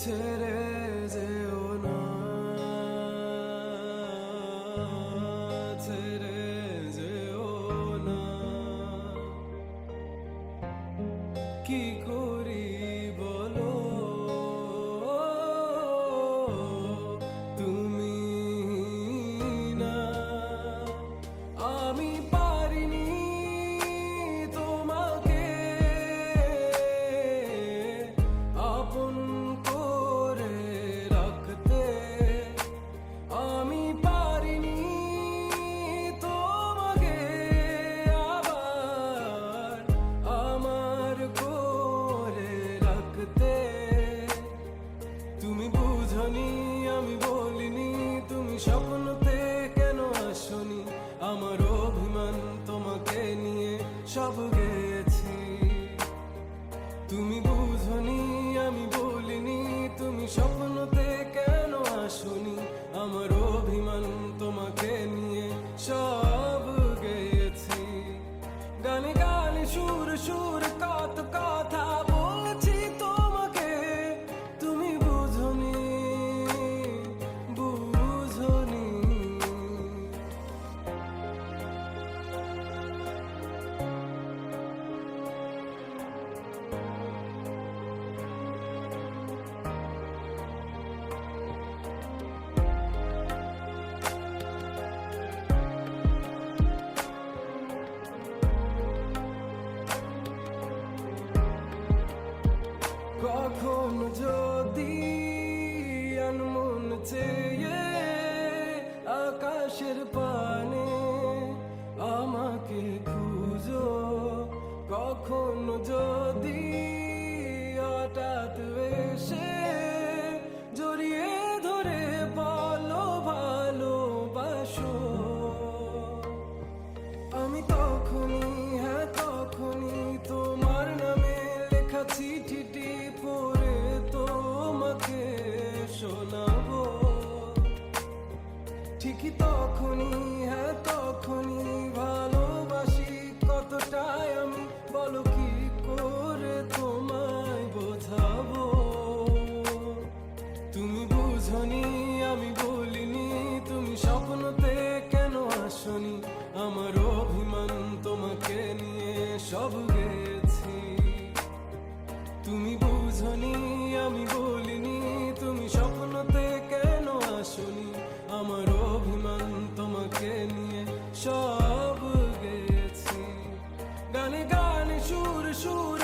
ছেড়ে যেও না, ছেড়ে যেও না। কি করি বলো তুমি না, আমি পারিনি তোমাকে আপন করে রাখতে, আমি পারিনি তোমাকে আবার আমার করে রাখতে। তুমি বুঝনি আমি বলিনি, তুমি স্বপ্নতে কেন আসনি, আমার অভিমান তোমাকে নিয়ে সব গেছি। তুমি বুঝনি আমি বলিনি, তুমি স্বপ্নতে কেন আসনি, আমার অভিমান তোমাকে নিয়ে সব গেছি। গানে গানে সুর সুর কত কথা বলছি তোমাকে, তুমি বুঝনি বুঝনি। কখন যদি আনমন চেয়ে আকাশের পানে আমাকে খুঁজো, কখন যদি হঠাৎ এসে জড়িয়ে ধরে বলো ভালোবাসো, আমি তখনই হ্যাঁ তখনই তোমার নামে লেখা চিঠিটি পড়ে তোমাকে শোনাবো। ঠিকই তখনই হ্যাঁ তখনই ভালোবাসি কতটাই আমি, বলো কি করে তোমায় বোঝাবো। তুমি বুঝনি আমি বলিনি, তুমি স্বপ্নতে কেন আসনি, আমার অভিমান তোমাকে নিয়ে সব গেছি। তুমি বুঝনি আমি বলিনি, তুমি স্বপ্নতে কেন আসনি, আমার অভিমান তোমাকে নিয়ে সব গেছি। গানে গানে সুর সুর